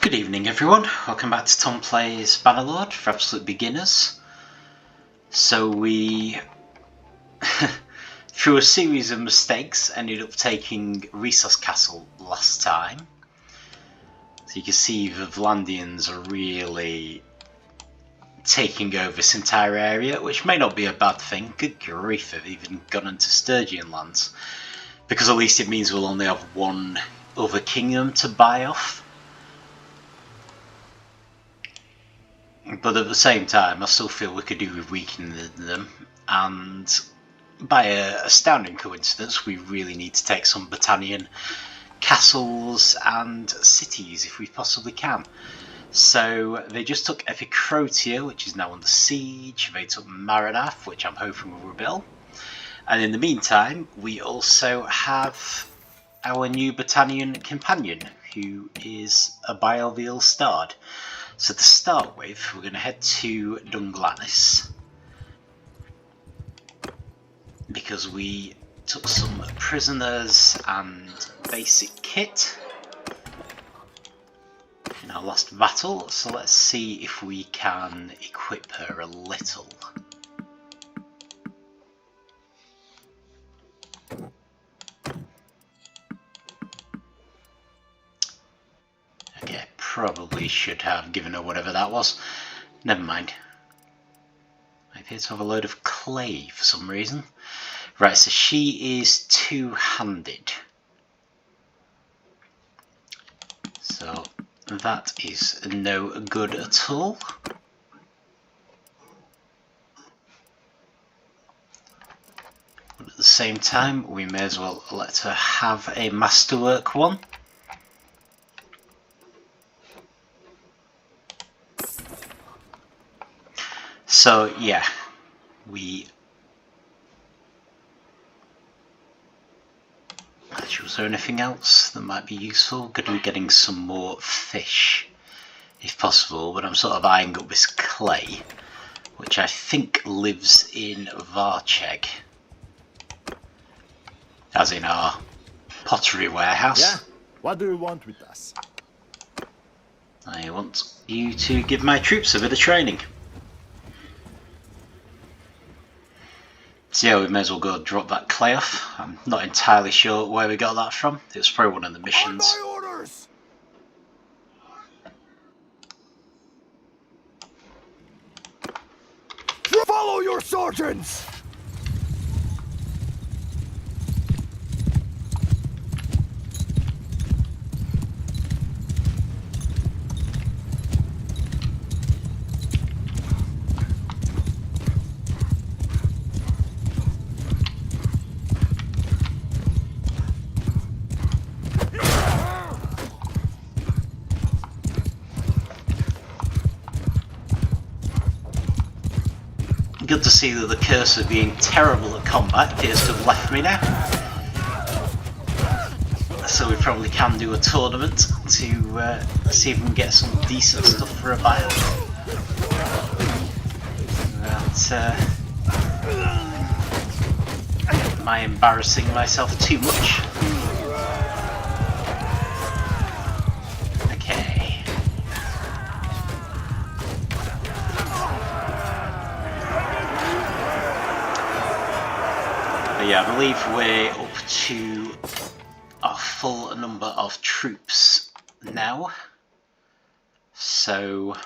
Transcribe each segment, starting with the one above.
Good evening everyone, welcome back to Tom Plays Bannerlord for absolute beginners. So we, through a series of mistakes, ended up taking Rhesos Castle last time. So you can see the Vlandians are really taking over this entire area, which may not be a bad thing. Good grief, they've even gone into Sturgian lands. Because at least it means we'll only have one other kingdom to buy off. But at the same time, I still feel we could do with weakening them, and by an astounding coincidence, we really need to take some Britannian castles and cities if we possibly can. So they just took Epicrotia, which is now under siege. They took Maranath, which I'm hoping will rebel. And in the meantime, we also have our new Britannian companion, who is Abeil Stard. So to start with, we're going to head to Dunglanis, because we took some prisoners and basic kit in our last battle, so let's see if we can equip her a little. Probably should have given her whatever that was. Never mind. I appear to have a load of clay for some reason. Right, so she is two-handed. So that is no good at all. But at the same time, we may as well let her have a masterwork one. So yeah, actually, was there anything else that might be useful? Could be getting some more fish, if possible, but I'm sort of eyeing up this clay, which I think lives in Varcheg, as in our pottery warehouse. Yeah? What do you want with us? I want you to give my troops a bit of training. So yeah, we may as well go drop that clay off. I'm not entirely sure where we got that from. It was probably one of the missions. On my orders! Follow your sergeants! Good to see that the curse of being terrible at combat appears to have left me now. So we probably can do a tournament to see if we can get some decent stuff for a battle. Am I embarrassing myself too much? Yeah, I believe we're up to a full number of troops now. So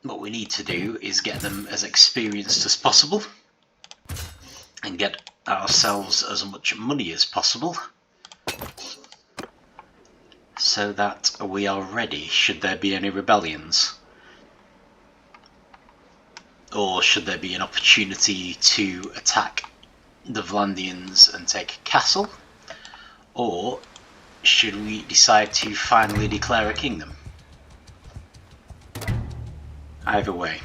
what we need to do is get them as experienced as possible and get ourselves as much money as possible, so that we are ready should there be any rebellions. Or should there be an opportunity to attack the Vlandians and take a castle? Or should we decide to finally declare a kingdom? Either way.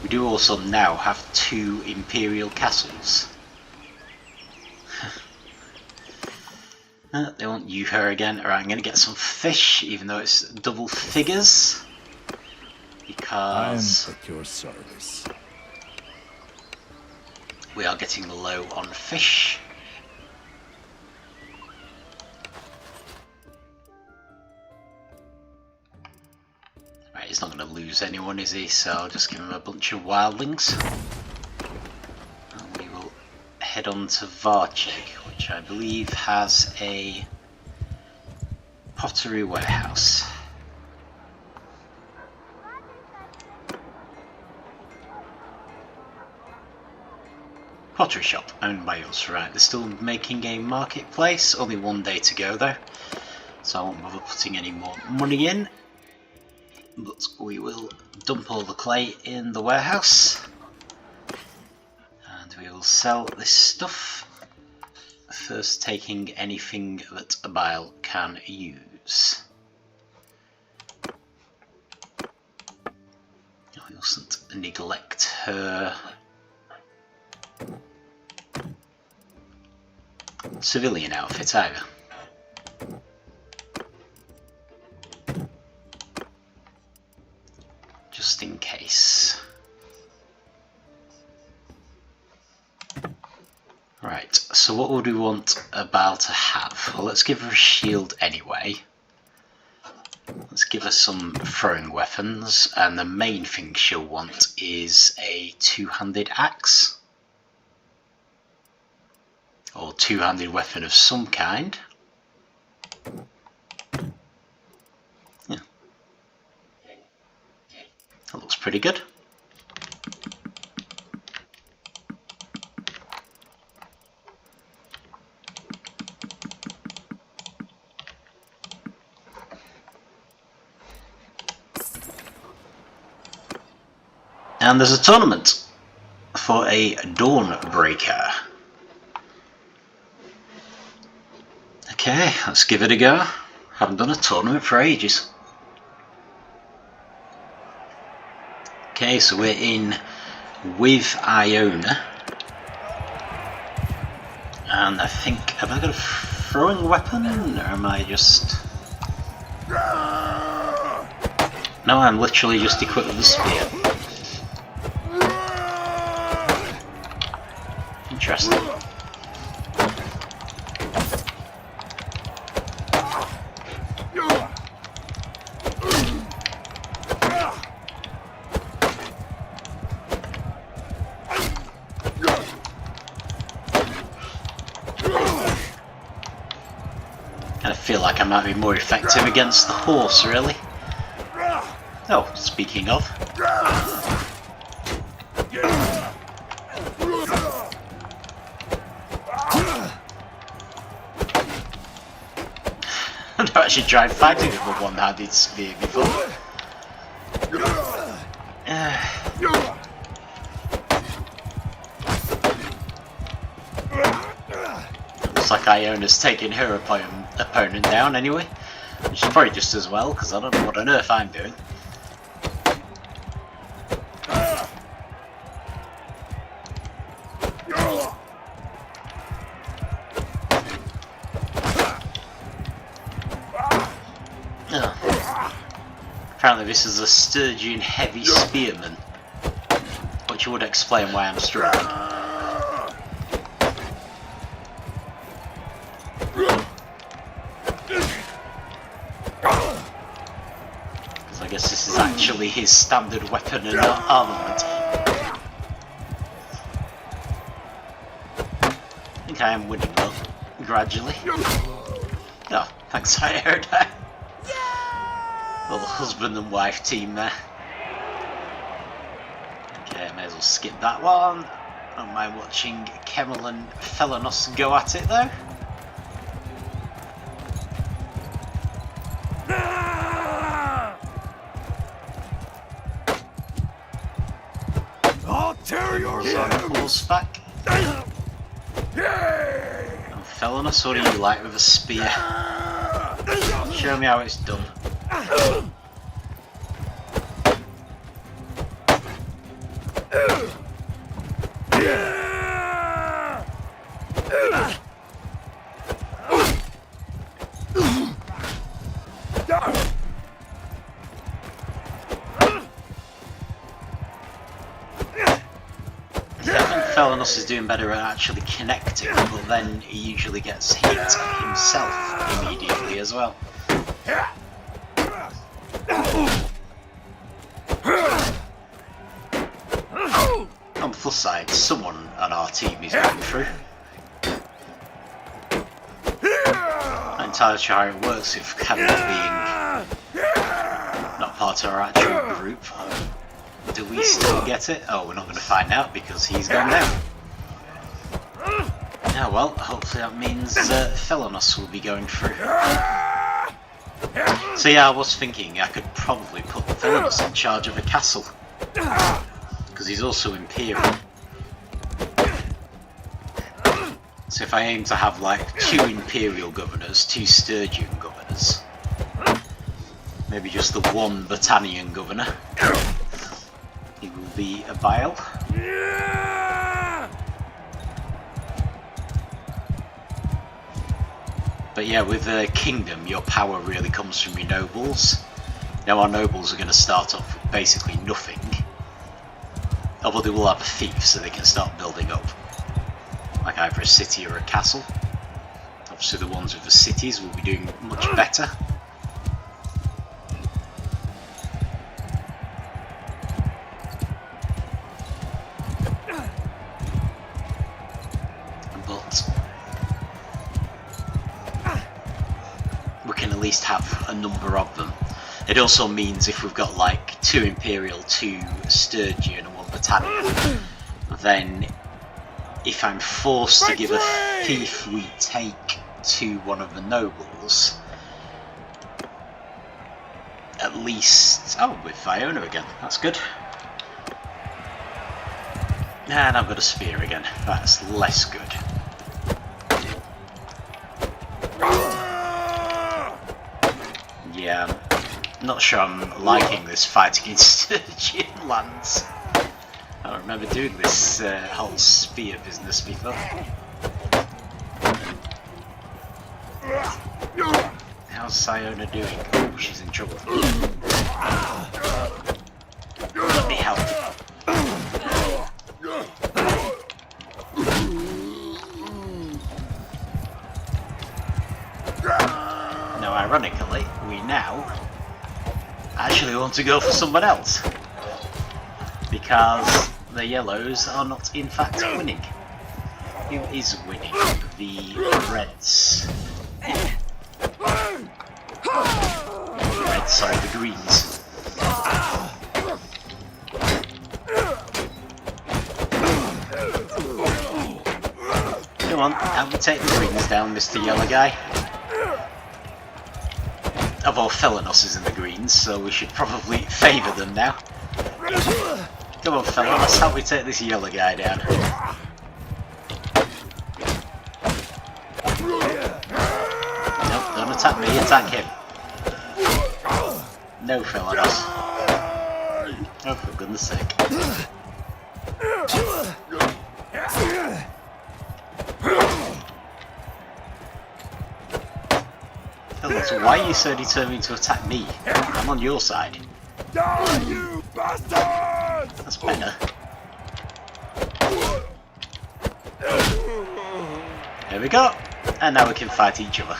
We do also now have 2 imperial castles. They want you her again. Alright, I'm going to get some fish, even though it's double figures. Because I am at your service. we are getting low on fish. Right, he's not going to lose anyone, is he? So I'll just give him a bunch of wildlings. And we will head on to Varcheg, which I believe has a pottery warehouse. Pottery shop, owned by us, right. They're still making a marketplace, only one day to go though, so I won't bother putting any more money in. But we will dump all the clay in the warehouse, and we will sell this stuff, first taking anything that Abeil can use. We mustn't neglect her civilian outfit either. Just in case. Right, so what would we want Abeil to have? Well, let's give her a shield anyway. Let's give her some throwing weapons, and the main thing she'll want is a two-handed axe. Or two-handed weapon of some kind. Yeah. That looks pretty good. And there's a tournament for a Dawnbreaker. Okay, let's give it a go. Haven't done a tournament for ages. Okay, so we're in with Iona. And I think, have I got a throwing weapon, or am I just... No, I'm literally just equipped with a spear. Interesting. I feel like I might be more effective against the horse, really. Oh, speaking of. I've never actually tried fighting with a one-handed spear before. Looks like Iona's taking her opponent down anyway, which is probably just as well, because I don't know what on earth I'm doing. Apparently this is a Sturgian heavy spearman, which would explain why I'm struggling. Because I guess this is actually his standard weapon and armament. I think I am winning though, gradually. Oh, thanks, I heard that. Little husband and wife team there. Okay, I may as well skip that one. I don't mind watching Kemal and Phelenos go at it though. I'll tear your On horseback. Oh, Phelenos, what do you like with a spear? Show me how it's done. Phelenos is doing better at actually connecting, but then he usually gets hit himself immediately as well. On the plus side, someone on our team is going through. Not entirely sure how it works if Cadugan being not part of our actual group. Do we still get it? Oh, we're not going to find out because he's gone now. Oh well, hopefully that means Phelenos will be going through. So yeah, I was thinking I could probably put Phelenos in charge of a castle. Because he's also Imperial. So if I aim to have like 2 Imperial governors, 2 Sturgian governors, maybe just the 1 Battanian governor, he will be Abeil. But yeah, with a kingdom, your power really comes from your nobles. Now our nobles are going to start off with basically nothing. Although they will have a fief, so they can start building up. Like either a city or a castle. Obviously the ones with the cities will be doing much better. But we can at least have a number of them. It also means if we've got like 2 Imperial, 2 Sturgian and 1 Battanian, then if I'm forced to give a fief we take to one of the nobles, at least... oh, with Iona again, that's good. And I've got a spear again, that's less good. Yeah, I'm not sure I'm liking this fight against Sturgian lands. I don't remember doing this whole spear business before. How's Iona doing? Oh, she's in trouble. Let me help. Now, ironically, we now actually want to go for someone else. Because the yellows are not in fact winning. Who is winning? The reds. The reds, sorry, the greens. Come on, help me take the greens down, Mr. Yellow Guy. Although Phelenos is in the greens, so we should probably favour them now. Come on, fella, let's help me take this yellow guy down. Nope, don't attack me, attack him. No, Phelenos. Oh, for goodness sake. Phelenos, why are you so determined to attack me? I'm on your side. Die, you bastard! That's better. There we go. And now we can fight each other.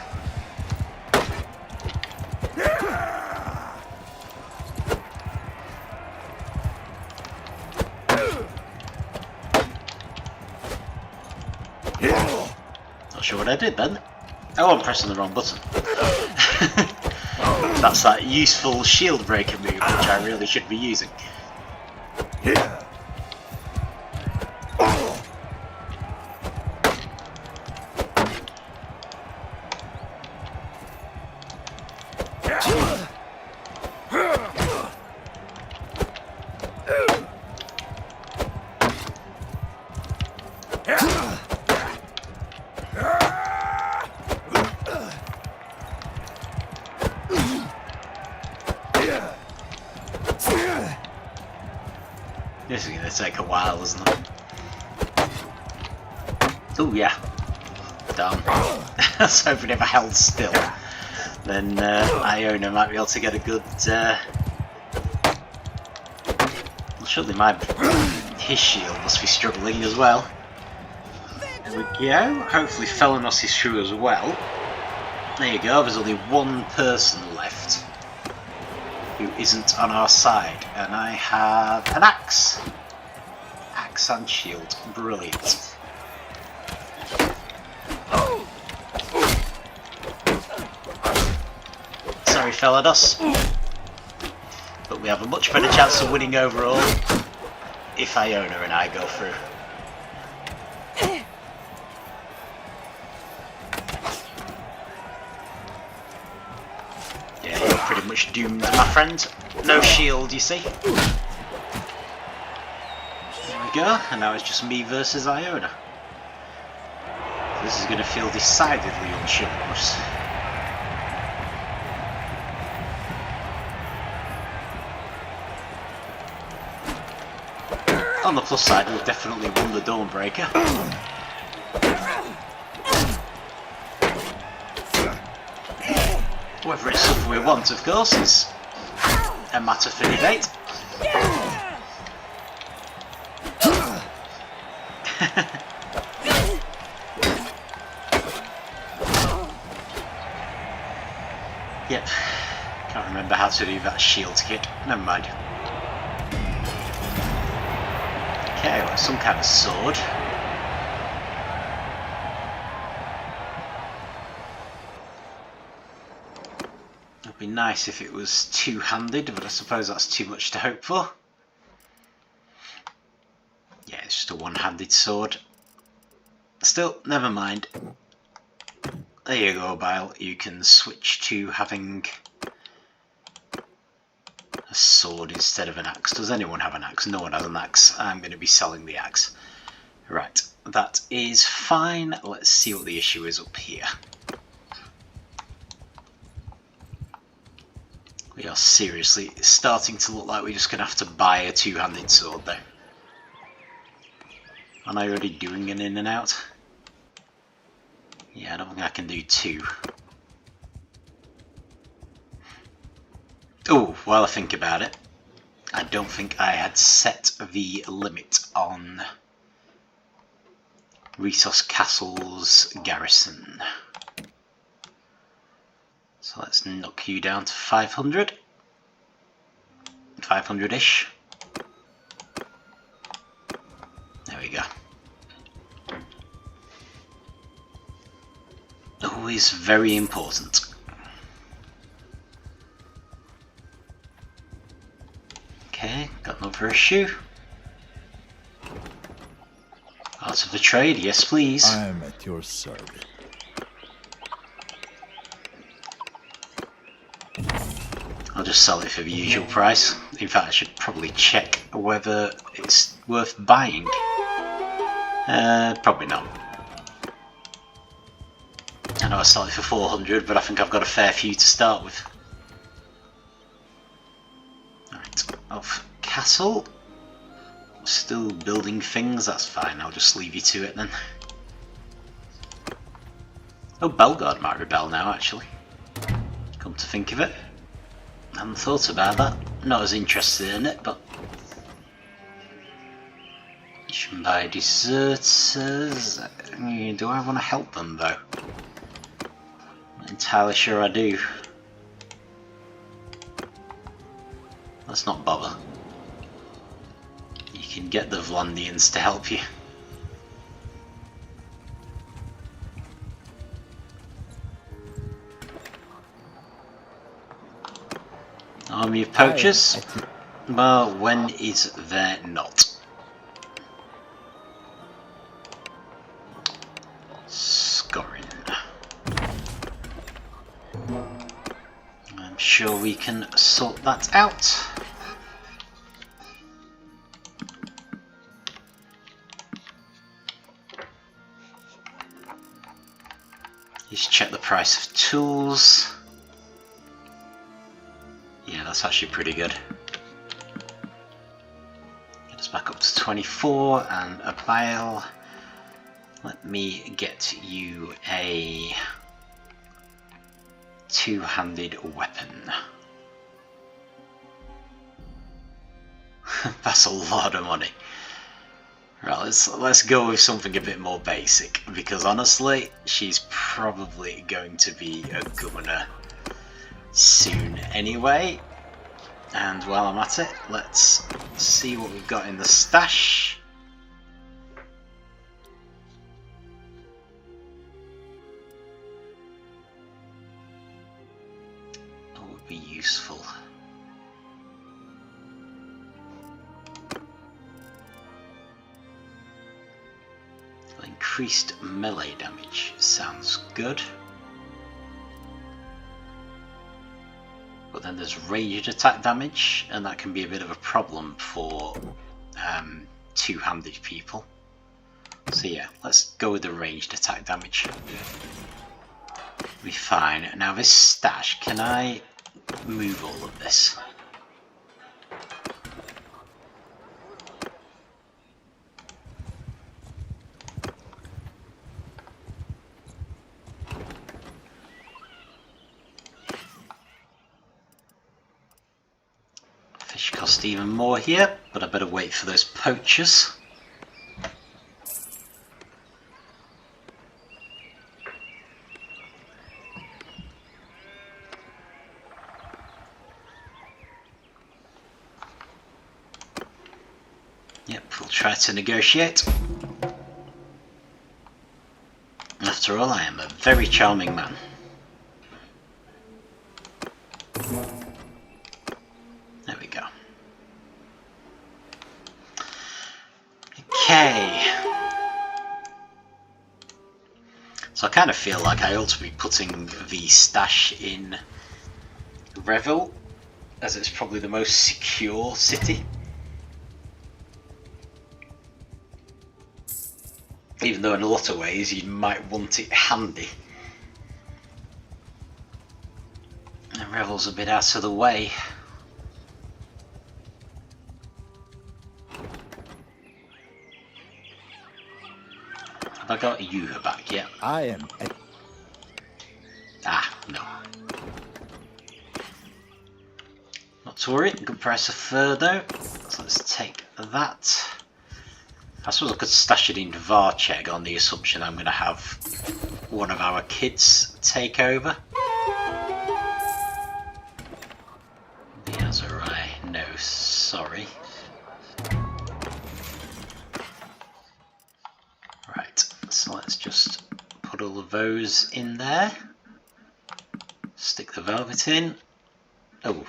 Not sure what I did then. Oh, I'm pressing the wrong button. That's that useful shield breaker move, which I really should be using. This is going to take a while, isn't it? Oh yeah. Damn. I was hoping if I held still, then Iona might be able to get a good... well, surely my his shield must be struggling as well. There we go. Hopefully Phelenos is through as well. There you go, there's only one person left who isn't on our side, and I have an axe. Axe and shield. Brilliant. Sorry, Phelenos. But we have a much better chance of winning overall if Iona and I go through. Yeah, you're pretty much doomed, my friend. No shield, you see. There we go, and now it's just me versus Iona. This is going to feel decidedly unchivalrous. On the plus side, we've definitely won the Dawnbreaker. Whether it's something we want, of course, is a matter for debate. Yep, can't remember how to do that shield kick. Never mind. Okay, well, some kind of sword. It'd be nice if it was two-handed, but I suppose that's too much to hope for. Yeah, it's just a one-handed sword. Still, never mind. There you go, Abeil. You can switch to having a sword instead of an axe. Does anyone have an axe? No one has an axe. I'm going to be selling the axe. Right, that is fine. Let's see what the issue is up here. We are seriously starting to look like we're just going to have to buy a two-handed sword though. Am I already doing an in and out? Yeah, I don't think I can do two. Oh, while I think about it, I don't think I had set the limit on Rhesos Castle's garrison. So let's knock you down to 500. 500-ish. There we go. Always very important. Okay, got another issue. Out of the trade, yes please. I am at your service. I'll just sell it for the usual price. In fact, I should probably check whether it's worth buying. Probably not. I know I sold it for 400, but I think I've got a fair few to start with. Right, off castle. Still building things, that's fine, I'll just leave you to it then. Oh, Bellegarde might rebel now actually. Come to think of it. I hadn't thought about that. Not as interested in it, but... Mission by deserters... Do I want to help them though? Not entirely sure I do. Let's not bother. You can get the Vlandians to help you. Army of poachers? Well, when is there not? Scorin. I'm sure we can sort that out. Just check the price of tools. Yeah, that's actually pretty good. Get us back up to 24 and Abeil. Let me get you a two-handed weapon. That's a lot of money. let's go with something a bit more basic, because honestly, she's probably going to be a governor soon anyway. And while I'm at it, let's see what we've got in the stash. That would be useful. Increased melee damage sounds good. But then there's ranged attack damage, and that can be a bit of a problem for two-handed people. So yeah, let's go with the ranged attack damage. Be fine. Now this stash, can I move all of this? Fish cost even more here, but I better wait for those poachers. Yep, we'll try to negotiate. After all, I am a very charming man. There we go. Okay. So I kind of feel like I ought to be putting the stash in Revel, as it's probably the most secure city. Even though in a lot of ways you might want it handy. And Revel's a bit out of the way. Have I got you back yet? I am. Ah, no. Not to worry, good price of fur though. So let's take that. I suppose I could stash it in Varcheg on the assumption I'm going to have one of our kids take over. The Azurai, no, sorry. Right, so let's just put all of those in there. Stick the velvet in. Oh,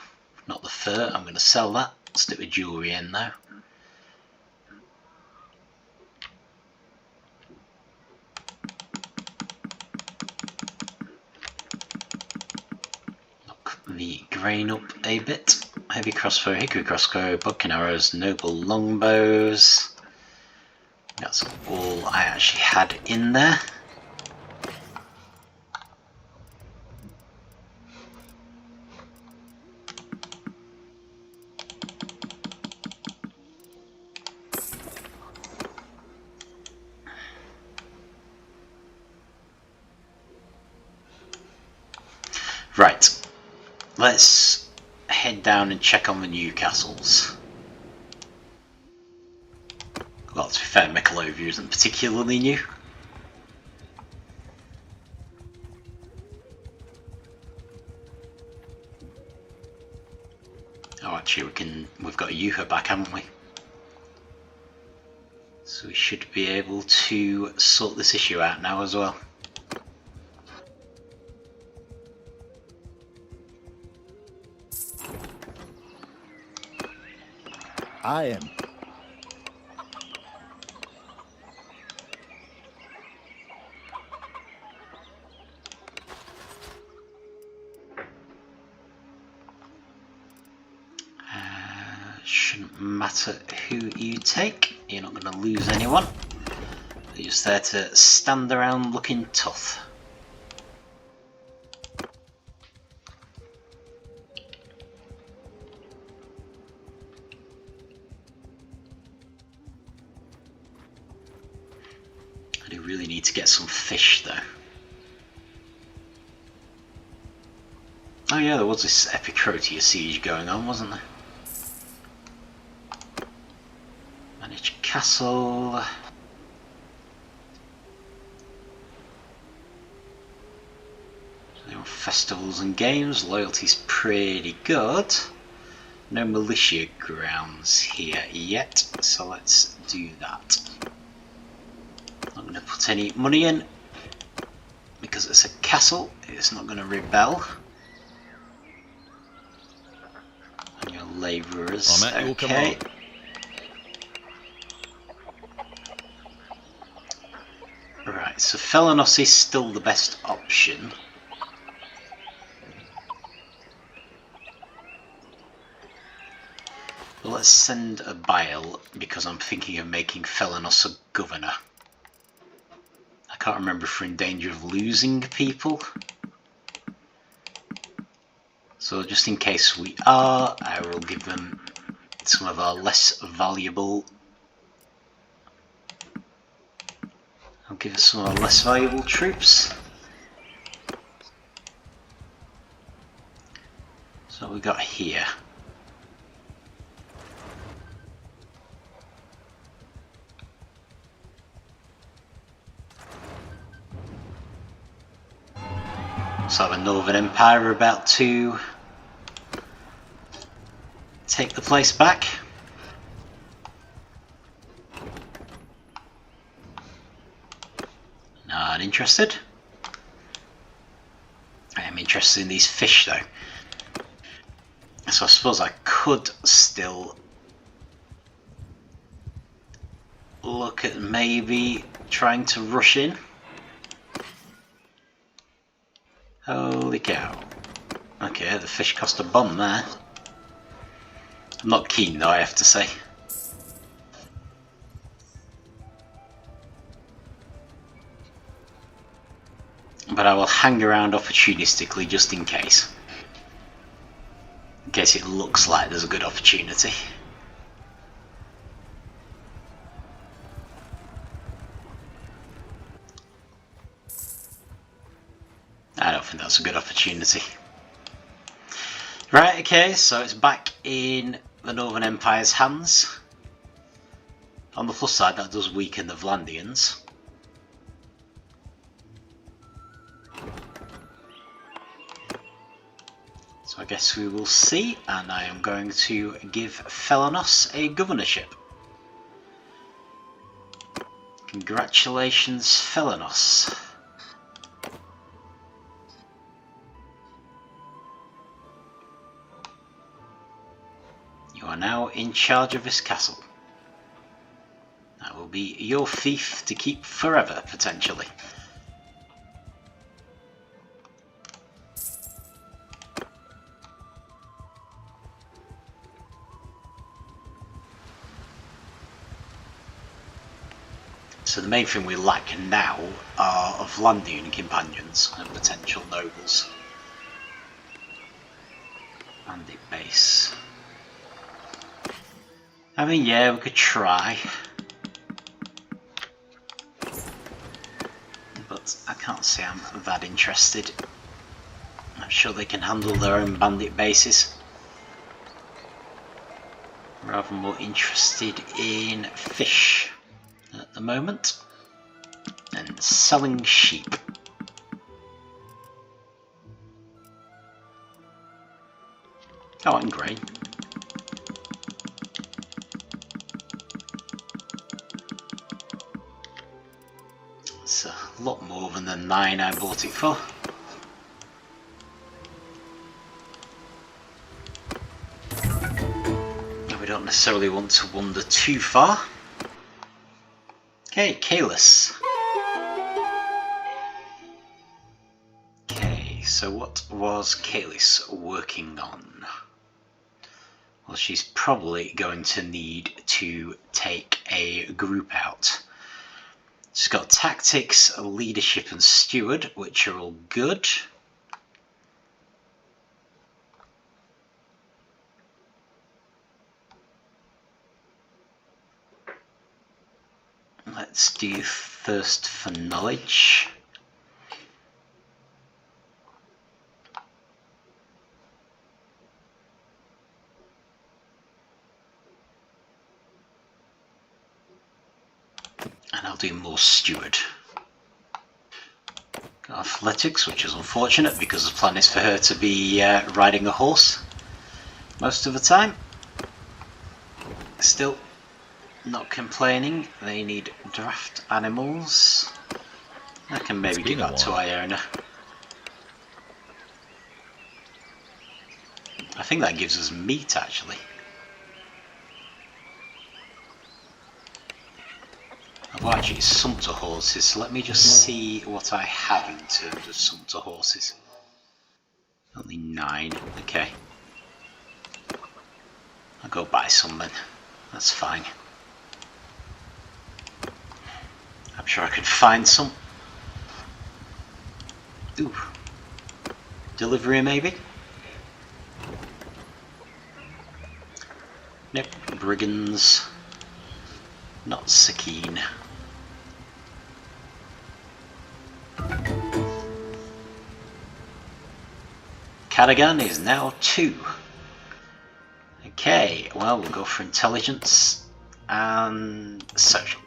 not the fur, I'm going to sell that. Stick the jewellery in though. The grain up a bit. Heavy crossbow, hickory crossbow, buck and arrows, noble longbows. That's all I actually had in there. Right. Let's head down and check on the new castles. Well, to be fair, Mecalovea isn't particularly new. Oh, actually, we've got a Yuha back, haven't we? So we should be able to sort this issue out now as well. I am. Shouldn't matter who you take, you're not going to lose anyone. You're just there to stand around looking tough. I do really need to get some fish though. Oh yeah, there was this epic Rhotae siege going on, wasn't there? Manage castle. festivals and games. Loyalty's pretty good. No militia grounds here yet, so let's do that. Not going to put any money in because it's a castle. It's not going to rebel. And your labourers, I'm at your okay. command. Right, so Phelenos is still the best option. But let's send Abeil because I'm thinking of making Phelenos a governor. I can't remember if we're in danger of losing people. So just in case we are, I will give them some of our less valuable... I'll give us some of our less valuable troops. So what we got here. So the Northern Empire are about to take the place back. Not interested. I am interested in these fish though. So I suppose I could still look at maybe trying to rush in. Holy cow. Okay, the fish cost a bomb there. I'm not keen though, I have to say. But I will hang around opportunistically just in case. In case it looks like there's a good opportunity. I don't think that's a good opportunity. Right, okay, so it's back in the Northern Empire's hands. On the plus side, that does weaken the Vlandians. So I guess we will see, and I am going to give Phelenos a governorship. Congratulations, Phelenos. You are now in charge of this castle. That will be your fief to keep forever, potentially. So the main thing we lack now are Vlandian companions and potential nobles. Bandit base. I mean, yeah, we could try. But I can't say I'm that interested. I'm sure they can handle their own bandit bases. Rather more interested in fish at the moment. And selling sheep. Oh, and grain. It's a lot more than the 9 I bought it for. And we don't necessarily want to wander too far. Okay, Caelis. Okay, so what was Caelis working on? Well, she's probably going to need to take a group out. She's got tactics, leadership and steward, which are all good. Let's do thirst for knowledge. And I'll do more steward. Got athletics, which is unfortunate because the plan is for her to be riding a horse most of the time. Still not complaining. They need draft animals. I can maybe give that to Iona. I think that gives us meat actually. Well, actually, it's sumpter horses, so let me just see what I have in terms of sumpter horses. Only 9, okay. I'll go buy some then, that's fine. I'm sure I could find some. Ooh. Delivery maybe? Nope, brigands. Not so keen. Cadugan is now 2. Okay, well we'll go for intelligence and social.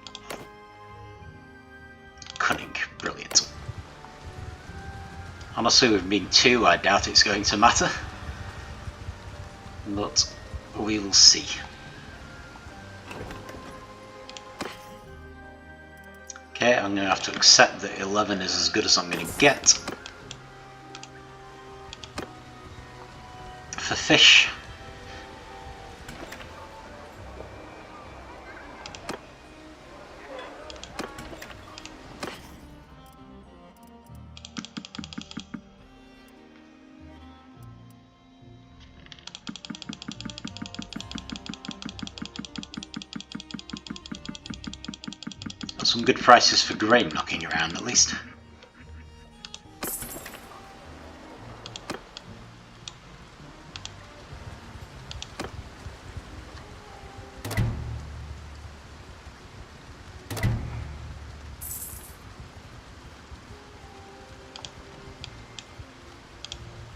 Cunning, brilliant. Honestly, with being 2, I doubt it's going to matter. But we will see. Okay, I'm going to have to accept that 11 is as good as I'm going to get. For fish. Got some good prices for grain knocking around at least.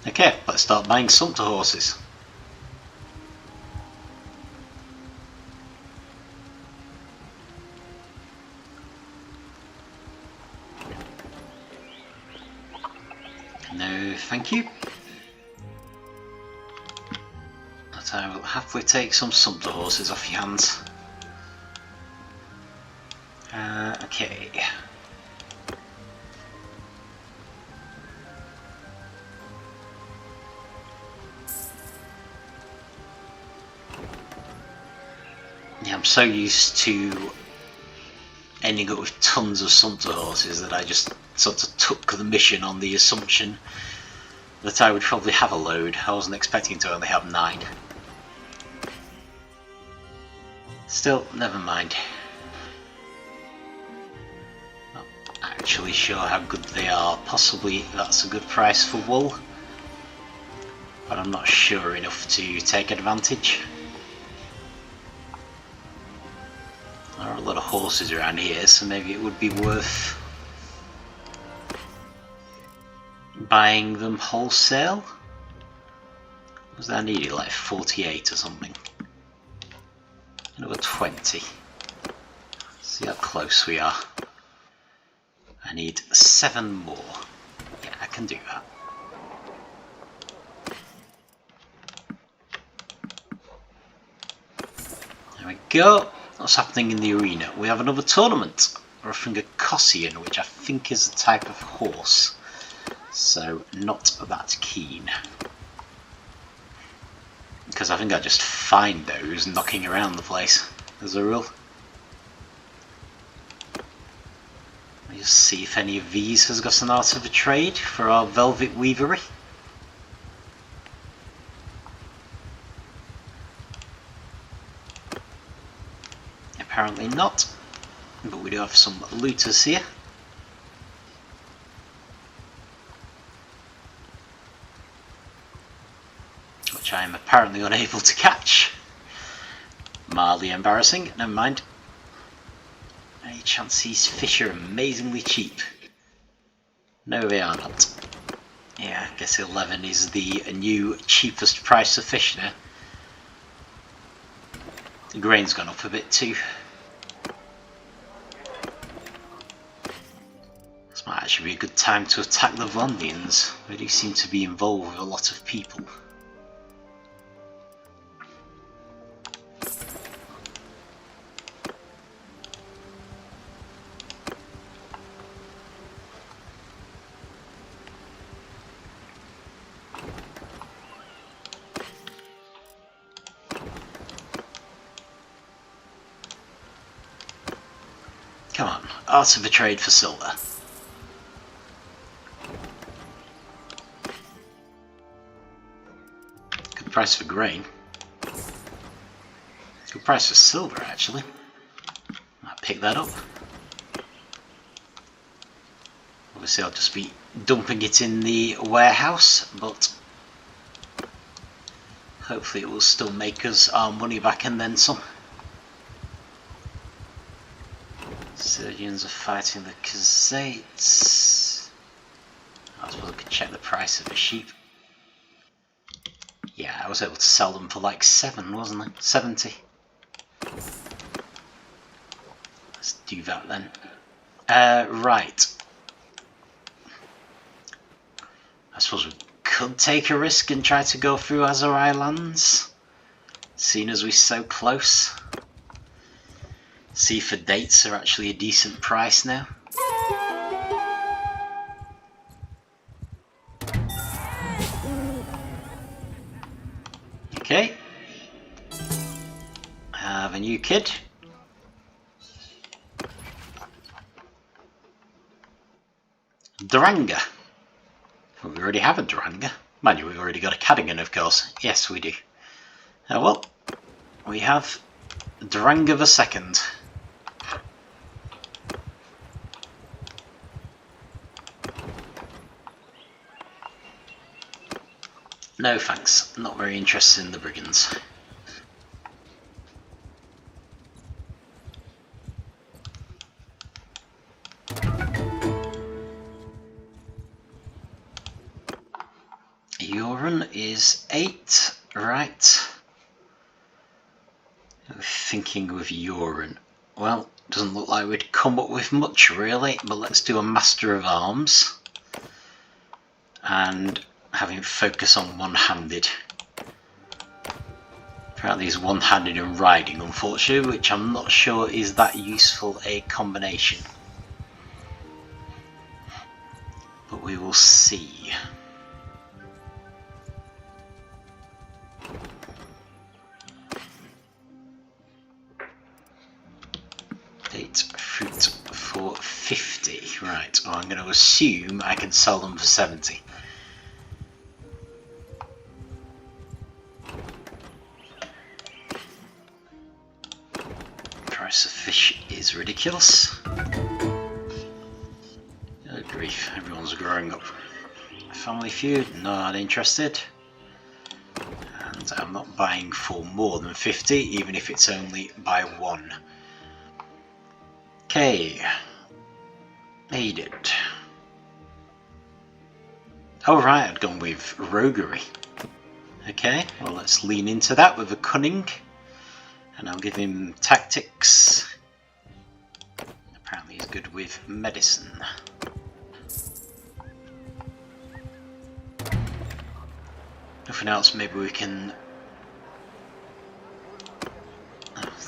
Okay, let's start buying sumpter horses. No, thank you. But I will happily take some sumpter horses off your hands. Okay. Yeah, I'm so used to ending up with tons of sumpter horses that I just sort of took the mission on the assumption that I would probably have a load. I wasn't expecting to only have 9. Still, never mind. Not actually sure how good they are. Possibly that's a good price for wool, but I'm not sure enough to take advantage. There are a lot of horses around here, so maybe it would be worth buying them wholesale. Was that needed like 48 or something? Another 20. See how close we are. I need 7 more. Yeah, I can do that. There we go. What's happening in the arena? We have another tournament. We're offering a Cossian, which I think is a type of horse. So, not that keen. Because I think I just find those knocking around the place as a rule. Let me just see if any of these has got an art of a trade for our velvet weavery. Apparently not, but we do have some looters here. Which I am apparently unable to catch. Mildly embarrassing, never mind. Any chance these fish are amazingly cheap? No, they are not. Yeah, I guess 11 is the new cheapest price of fish now. The grain's gone up a bit too. This might actually be a good time to attack the Vondians. They do seem to be involved with a lot of people. Come on, art of a trade for silver. Good price for grain. Good price for silver, actually. I'll pick that up. Obviously I'll just be dumping it in the warehouse, but hopefully it will still make us our money back and then some. Sturgians are fighting the Caelis. I suppose I could check the price of a sheep. Yeah, I was able to sell them for like 7, wasn't I? 70. Let's do that then. Right. I suppose we could take a risk and try to go through Azerai lands, seeing as we're so close. See if the dates are actually a decent price now. Okay. I have a new kid. Dranga. Well, we already have a Dranga. Mind you, we've already got a Cadugan, of course. Yes, we do. Well, we have Dranga the Second. No thanks, not very interested in the brigands. Ylen is 8, right. Thinking with Ylen. Well, doesn't look like we'd come up with much really, but let's do a Master of Arms. And have him focus on one-handed. Apparently he's one-handed in riding, unfortunately, which I'm not sure is that useful a combination. But we will see. Date fruit for 50. Right, well, I'm going to assume I can sell them for 70. Price of fish is ridiculous. Oh grief, everyone's growing up. Family Feud, not interested. And I'm not buying for more than 50, even if it's only by 1. Okay. Aedid. Oh right, I'd gone with roguery. Okay, well let's lean into that with a cunning. And I'll give him tactics. Apparently he's good with medicine. Nothing else, maybe we can...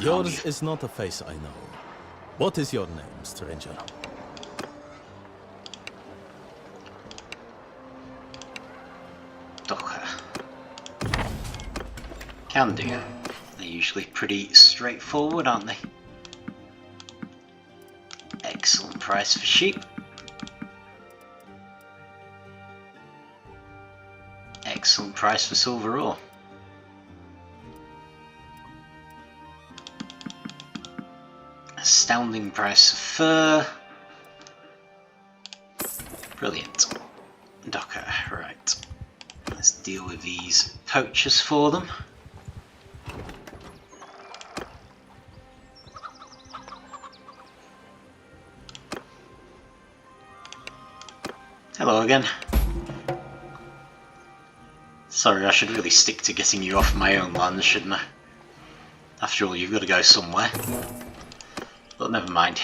Yours is not a face I know. What is your name, stranger? Docker. Can do. They're usually pretty straightforward, aren't they? Excellent price for sheep. Excellent price for silver ore. Astounding price of fur. Brilliant. Docker, right. Let's deal with these poachers for them. Hello again. Sorry, I should really stick to getting you off my own land, shouldn't I? After all, you've got to go somewhere. But never mind.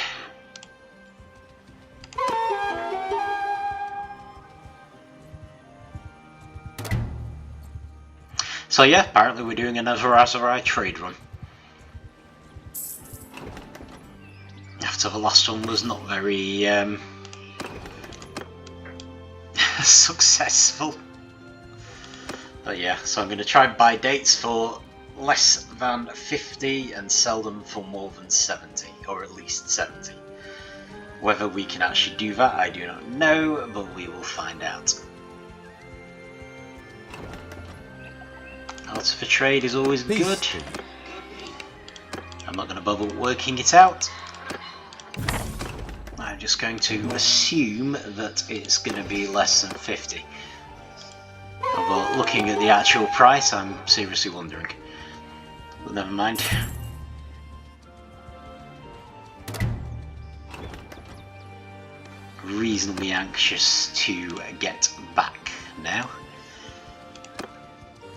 So yeah, apparently we're doing another Azurai trade run. After the last one was not very successful. But yeah, so I'm going to try and buy dates for less than 50 and sell them for more than 70, or at least 70. Whether we can actually do that, I do not know, but we will find out. Arts for trade is always good. I'm not going to bother working it out. I'm just going to assume that it's going to be less than 50. Although looking at the actual price, I'm seriously wondering. But never mind. Reasonably anxious to get back now.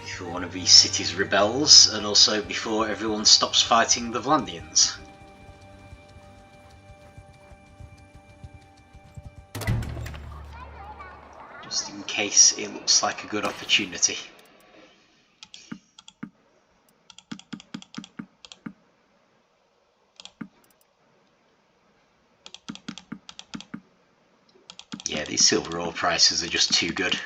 Before one of these cities rebels, and also before everyone stops fighting the Vlandians. Just in case it looks like a good opportunity. Yeah, these silver ore prices are just too good.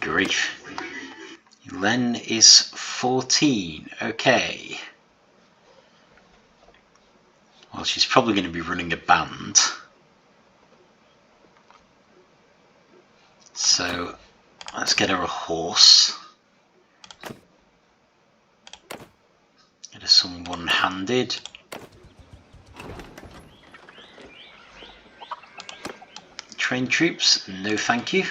Grief. Ylen is 14. Okay. Well, she's probably going to be running a band. So let's get her a horse. Get her some one-handed. Train troops? No thank you.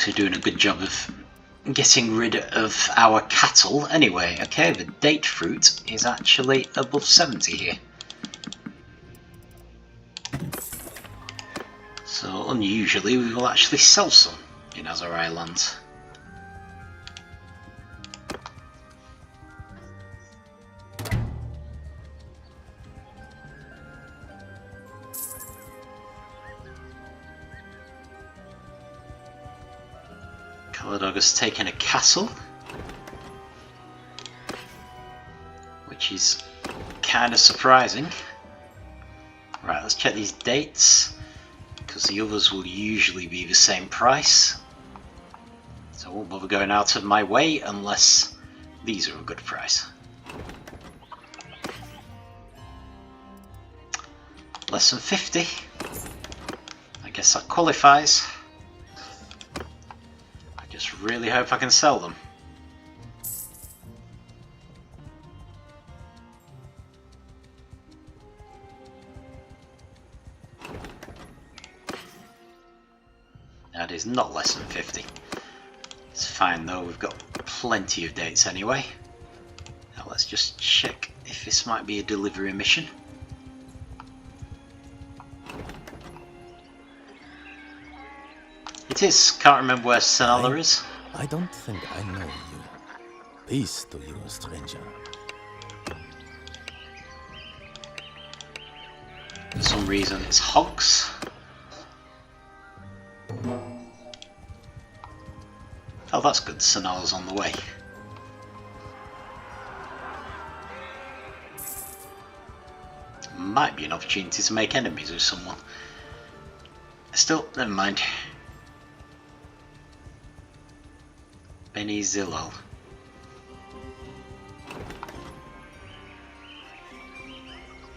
We're doing a good job of getting rid of our cattle anyway. Okay, the date fruit is actually above 70 here. So unusually we will actually sell some in Azurai lands. Caledog has taken a castle, which is kind of surprising. Right, let's check these dates, because the others will usually be the same price. So I won't bother going out of my way unless these are a good price. Less than 50. I guess that qualifies. Just really hope I can sell them. That is not less than 50. It's fine though, we've got plenty of dates anyway. Now let's just check if this might be a delivery mission. It is. Can't remember where Senala is. I don't think I know you. Peace to you, stranger. For some reason it's hogs. Oh, that's good. Senala's on the way. Might be an opportunity to make enemies with someone. Still, never mind. Beni Zilal.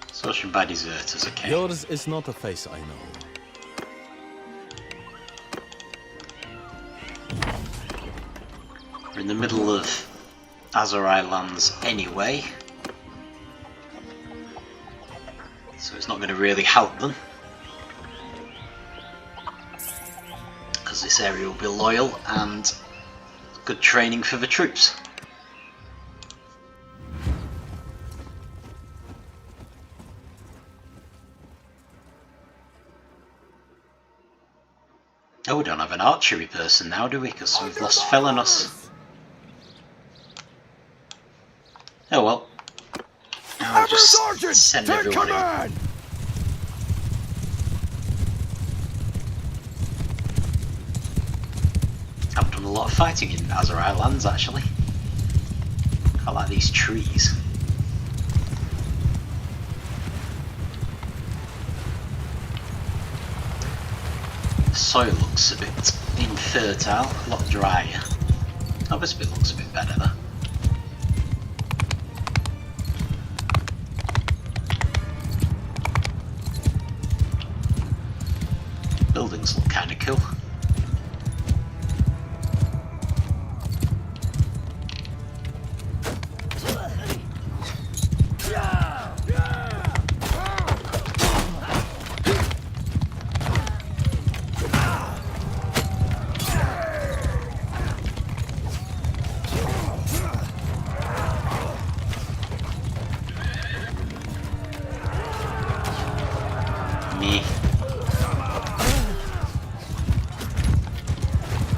Sortion by deserters, okay. Yours is not a face I know. We're in the middle of Azurai lands anyway. So it's not going to really help them, because this area will be loyal and good training for the troops. Oh, we don't have an archery person now, do we? Because we've lost Phelenos. Oh well. I'll just send everyone in. I've done a lot of fighting in Azerai lands actually. I like these trees. The soil looks a bit infertile, a lot drier. Oh, this bit looks a bit better though. Buildings look kind of cool.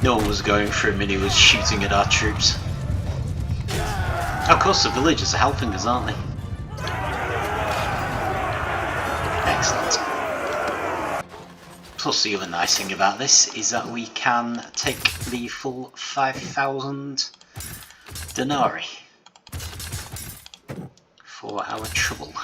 No one was going for him and he was shooting at our troops. Of course the villagers are helping us, aren't they? Excellent. Plus the other nice thing about this is that we can take the full 5,000 denarii for our trouble.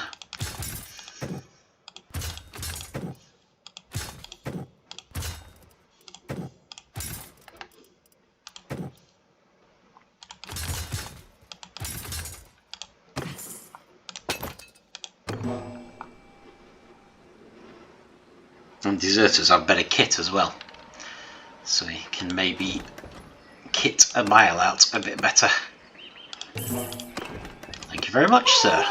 And deserters have better kit as well, so we can maybe kit Abeil out a bit better. Thank you very much, sir.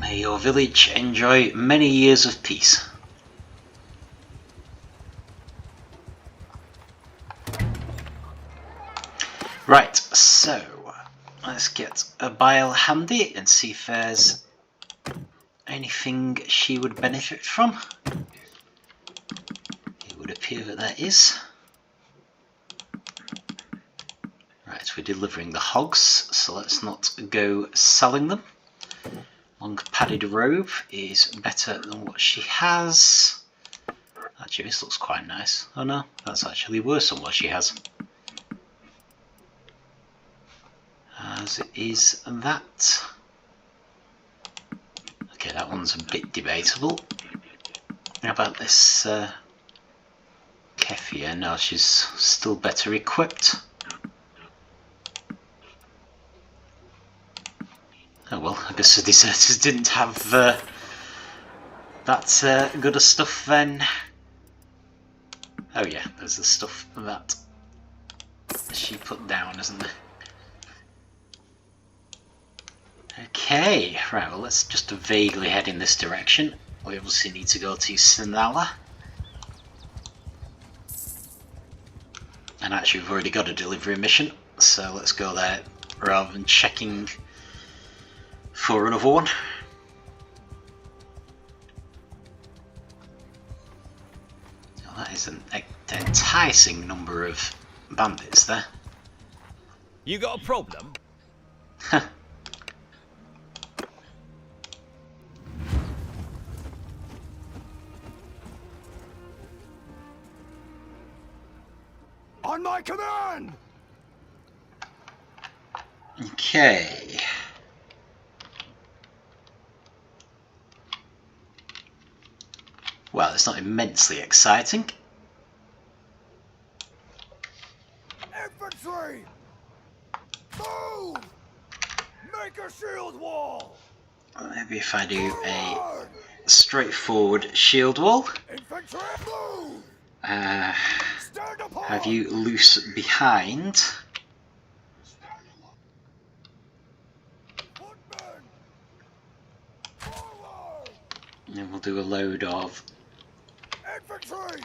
May your village enjoy many years of peace. Right, so let's get Abeil handy and see if there's anything she would benefit from. It would appear that there is. Right, we're delivering the hogs, so let's not go selling them. Long padded robe is better than what she has. Actually, this looks quite nice. Oh no, that's actually worse than what she has. As is that. Okay, that one's a bit debatable. How about this Kefia? No, she's still better equipped. Oh well, I guess the deserters didn't have that good a stuff then. Oh yeah, there's the stuff that she put down, isn't there? Okay, right, well let's just vaguely head in this direction. We obviously need to go to Sinala. And actually we've already got a delivery mission, so let's go there rather than checking for another one. Oh, that is an enticing number of bandits there. You got a problem? On my command! Okay. Well, it's not immensely exciting. Infantry! Move! Make a shield wall! Maybe if I do a straightforward shield wall. Infantry, move! Have you loose behind. do a load of Infantry!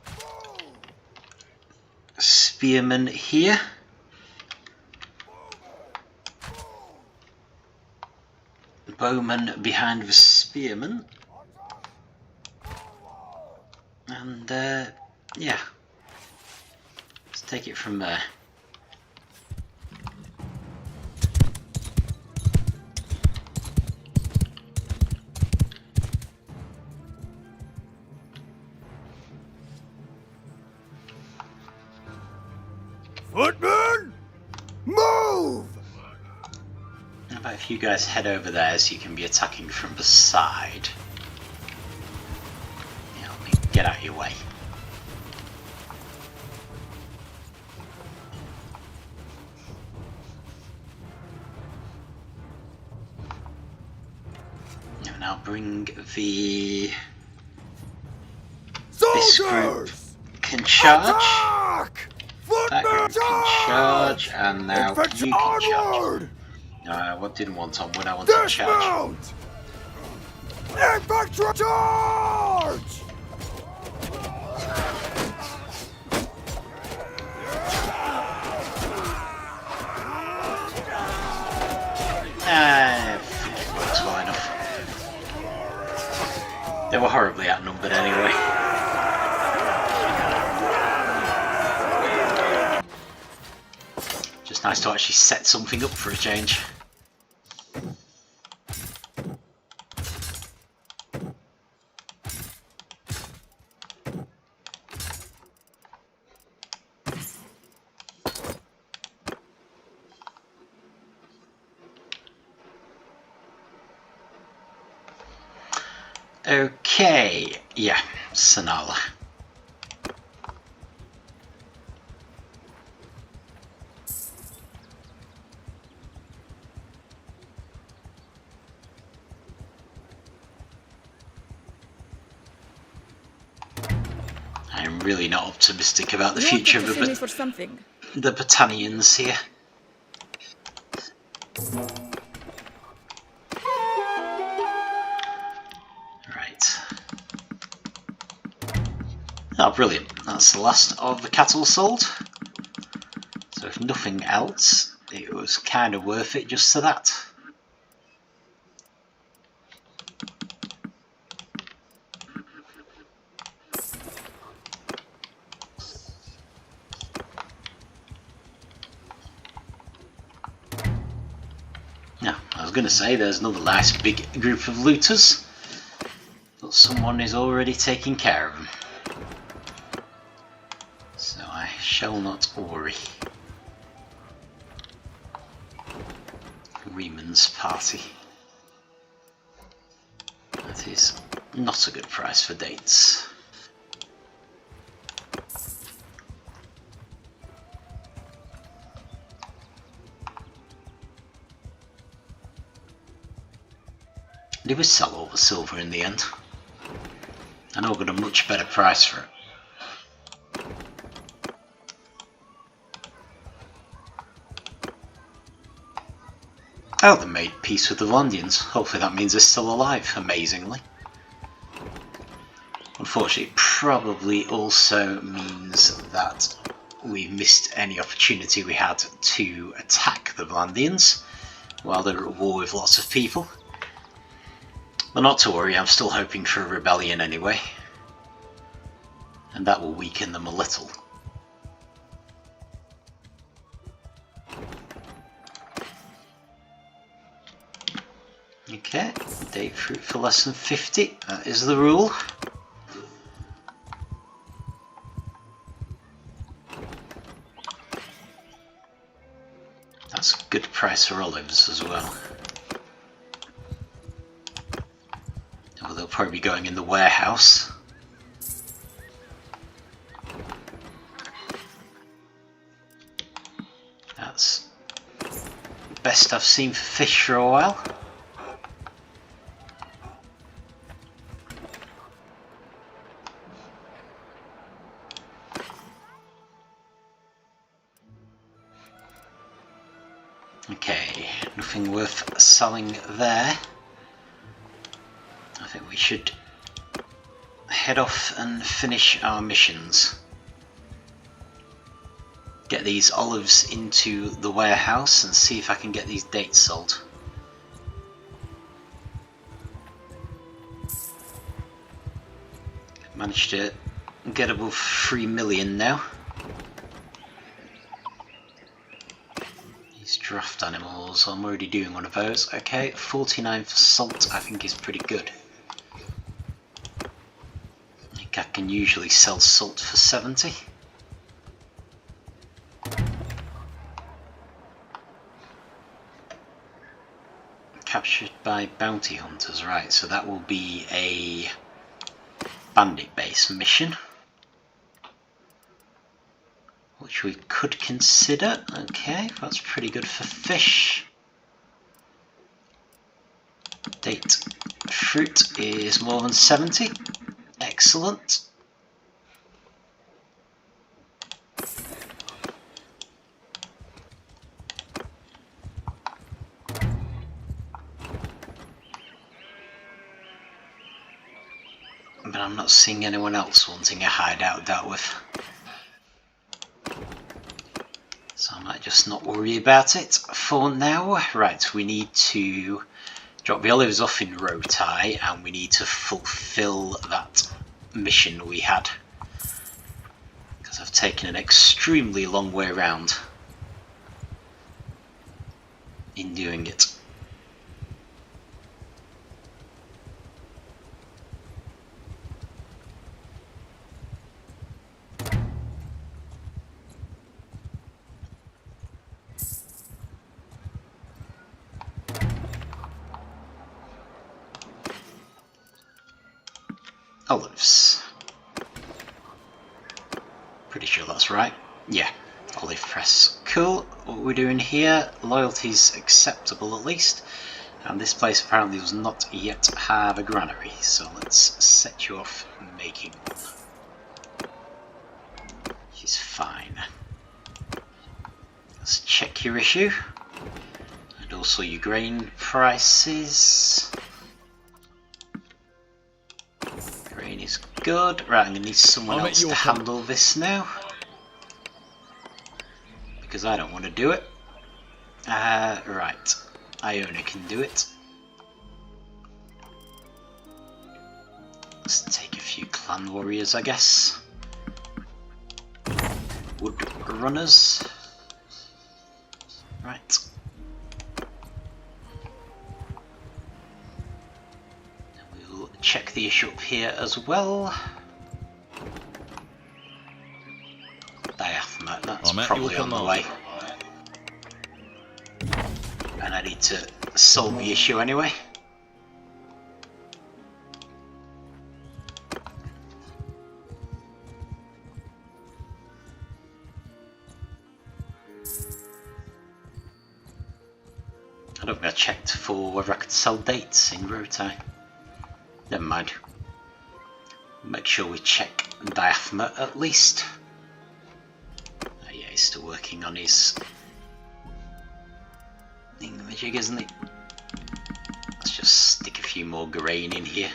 Move! spearmen here. Bowman behind the spearmen. And yeah, let's take it from there. Footmen! Move! How about if you guys head over there so you can be attacking from the side? Yeah, let me get out of your way. And I'll bring the... This group can charge. Attack! That group can charge, and now Infantry you can charge. onward! No, I didn't want on when I wanted to charge. Dismount! Infantry charge! I think it works well enough. They were horribly outnumbered anyway. Just nice to actually set something up for a change. Okay, yeah, Sanala. I'm really not optimistic about the future of the Battanians here. Oh, brilliant. That's the last of the cattle sold. So if nothing else, it was kind of worth it just to that. Now, I was going to say there's another nice big group of looters, but someone is already taking care of them. So I shall not worry. Reman's party. That is not a good price for dates. Did we sell all the silver in the end? I know I got a much better price for it. Oh, they made peace with the Londians. Hopefully that means they're still alive, amazingly. Unfortunately, it probably also means that we missed any opportunity we had to attack the Londians while they're at war with lots of people. But not to worry, I'm still hoping for a rebellion anyway. And that will weaken them a little. Okay, date fruit for less than 50, that is the rule. That's a good price for olives as well. Well, they'll probably be going in the warehouse. That's the best I've seen for fish for a while. Okay, nothing worth selling there. should head off and finish our missions. Get these olives into the warehouse and see if I can get these dates sold. Managed to get above 3 million now. These draft animals, I'm already doing one of those. Okay, 49 for salt I think is pretty good. I think I can usually sell salt for 70. Captured by bounty hunters, right, so that will be a bandit base mission, which we could consider. Okay, that's pretty good for fish. Date fruit is more than 70. Excellent. But I'm not seeing anyone else wanting a hideout dealt with. So I might just not worry about it for now. Right, we need to drop the olives off in Rhotae and we need to fulfill that mission we had. Because I've taken an extremely long way around in doing it. Olives. Pretty sure that's right. Yeah, olive press. Cool. What we're doing here, loyalty's acceptable at least. And this place apparently does not yet have a granary, so let's set you off making one. Which is fine. Let's check your issue. And also your grain prices. Grain is good. Right, I'm going to need someone else to handle this now. Because I don't want to do it. Right. Iona can do it. Let's take a few clan warriors, I guess. Wood runners. Right. We'll check the issue up here as well. Diathma, that's probably on the way. And I need to solve the issue anyway. I don't think I checked for whether I could sell dates in Rhotae. Never mind. Make sure we check Diathma at least. Oh yeah, he's still working on his thingamajig, isn't he? Let's just stick a few more grain in here.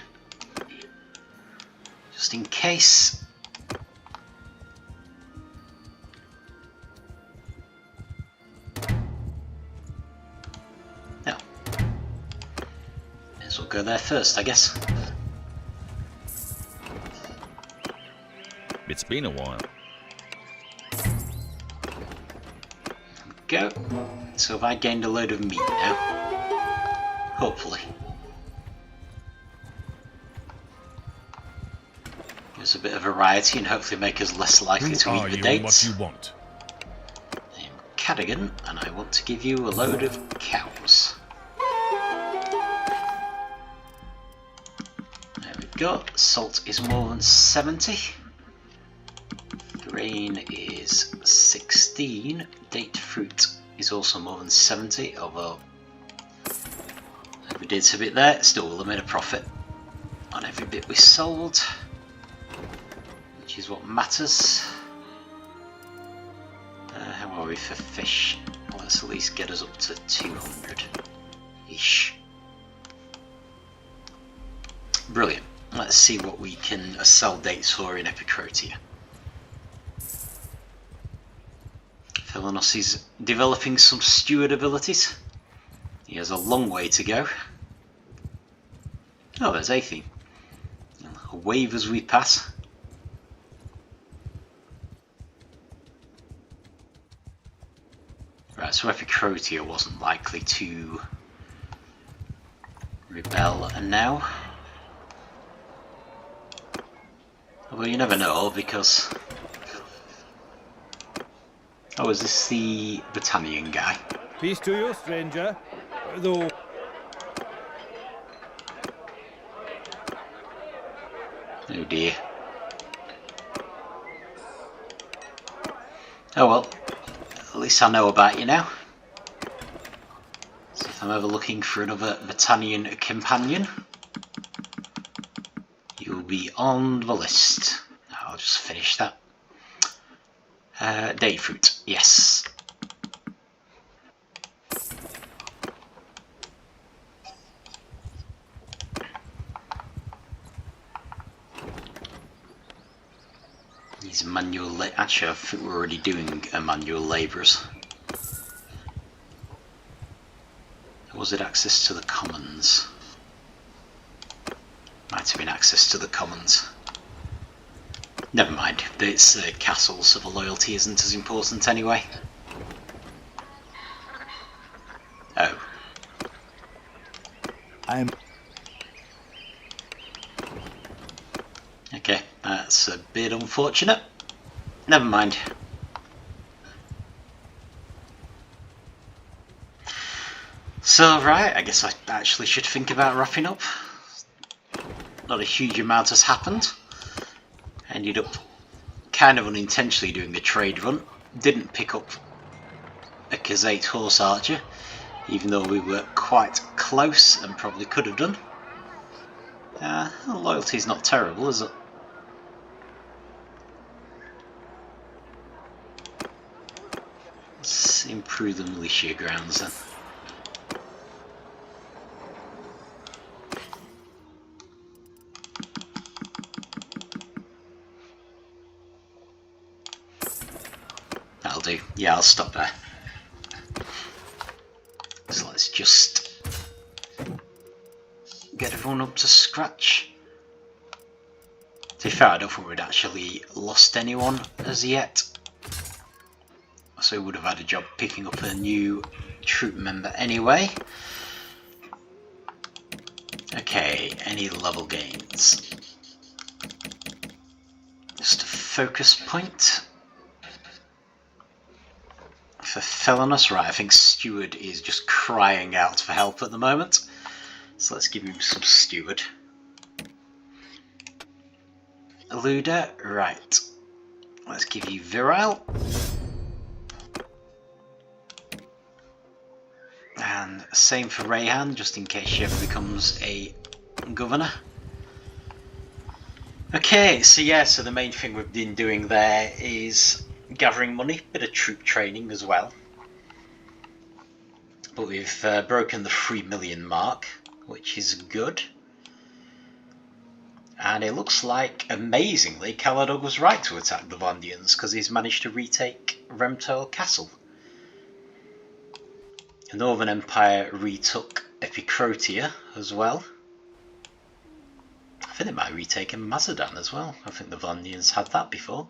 Just in case. No. May as well go there first, I guess. It's been a while. Go. So have I gained a load of meat now? Hopefully. Gives a bit of variety and hopefully make us less likely to eat the dates. What you want? I am Cadugan and I want to give you a load of cows. There we go. Salt is more than 70. Grain is 16. Date fruit is also more than 70, although if we did a bit there, still will have made a profit on every bit we sold, which is what matters. How are we for fish? Let's at least get us up to 200-ish. Brilliant. Let's see what we can sell dates for in Epicrotia. Phelenos is developing some steward abilities. He has a long way to go. Oh, there's Aethene. A wave as we pass. Right, so Epicrotia wasn't likely to rebel now. Although you never know, because... Oh, is this the Britannian guy? Peace to you, stranger. Though... Oh dear. Oh well, at least I know about you now. So if I'm ever looking for another Britannian companion, you'll be on the list. I'll just finish that. Day fruit, yes. These manual actually I think we're already doing manual labourers. Was it access to the commons? Might have been access to the commons. Never mind, it's castles, so the loyalty isn't as important anyway. Oh. Okay, that's a bit unfortunate. Never mind. So, right, I guess I actually should think about wrapping up. Not a huge amount has happened. Ended up kind of unintentionally doing a trade run. Didn't pick up a Khazate horse archer, even though we were quite close and probably could have done. Loyalty's not terrible, is it? Let's improve the militia grounds then. That'll do. Yeah, I'll stop there. So let's just get everyone up to scratch. To be fair, I don't think we'd actually lost anyone as yet. So we would have had a job picking up a new troop member anyway. Okay, any level gains? Just a focus point. For Phelenos, right, I think Steward is just crying out for help at the moment. So let's give him some Steward. Eluder, right. Let's give you Virile. And same for Rayhan, just in case she ever becomes a governor. Okay, so yeah, so the main thing we've been doing there is gathering money, bit of troop training as well. But we've broken the 3 million mark, which is good. And it looks like, amazingly, Caladog was right to attack the Vandians, because he's managed to retake Rhesos Castle. The Northern Empire retook Epicrotia as well. I think they might have retaken Mazadon as well. I think the Vandians had that before.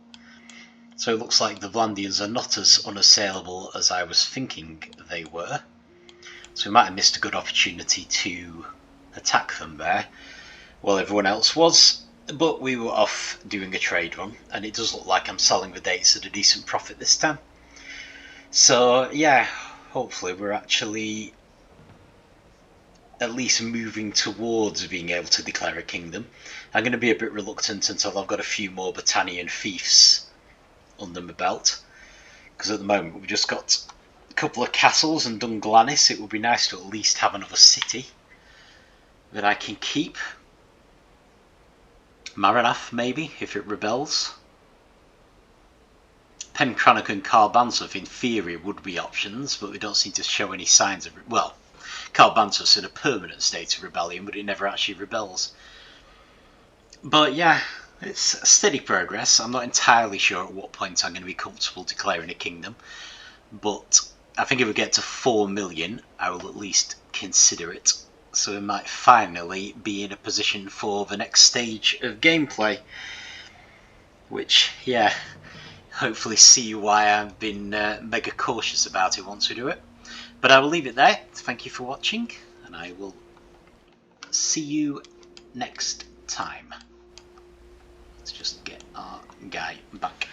So it looks like the Vandians are not as unassailable as I was thinking they were. So we might have missed a good opportunity to attack them there, while everyone else was. But we were off doing a trade run, and it does look like I'm selling the dates at a decent profit this time. So yeah, hopefully we're actually at least moving towards being able to declare a kingdom. I'm going to be a bit reluctant until I've got a few more Britannian fiefs under my belt, because at the moment we've just got a couple of castles and Dunglanis. It would be nice to at least have another city that I can keep. Maranath maybe, if it rebels. Pencrannock and Carbansuth in theory would be options, but we don't seem to show any signs of it. Well, Carbansuth's in a permanent state of rebellion, but it never actually rebels. But yeah, it's steady progress. I'm not entirely sure at what point I'm going to be comfortable declaring a kingdom, but I think if we get to 4 million, I will at least consider it. So we might finally be in a position for the next stage of gameplay, which, yeah, hopefully see why I've been mega cautious about it once we do it. But I will leave it there. Thank you for watching, and I will see you next time. Let's just get our guy back.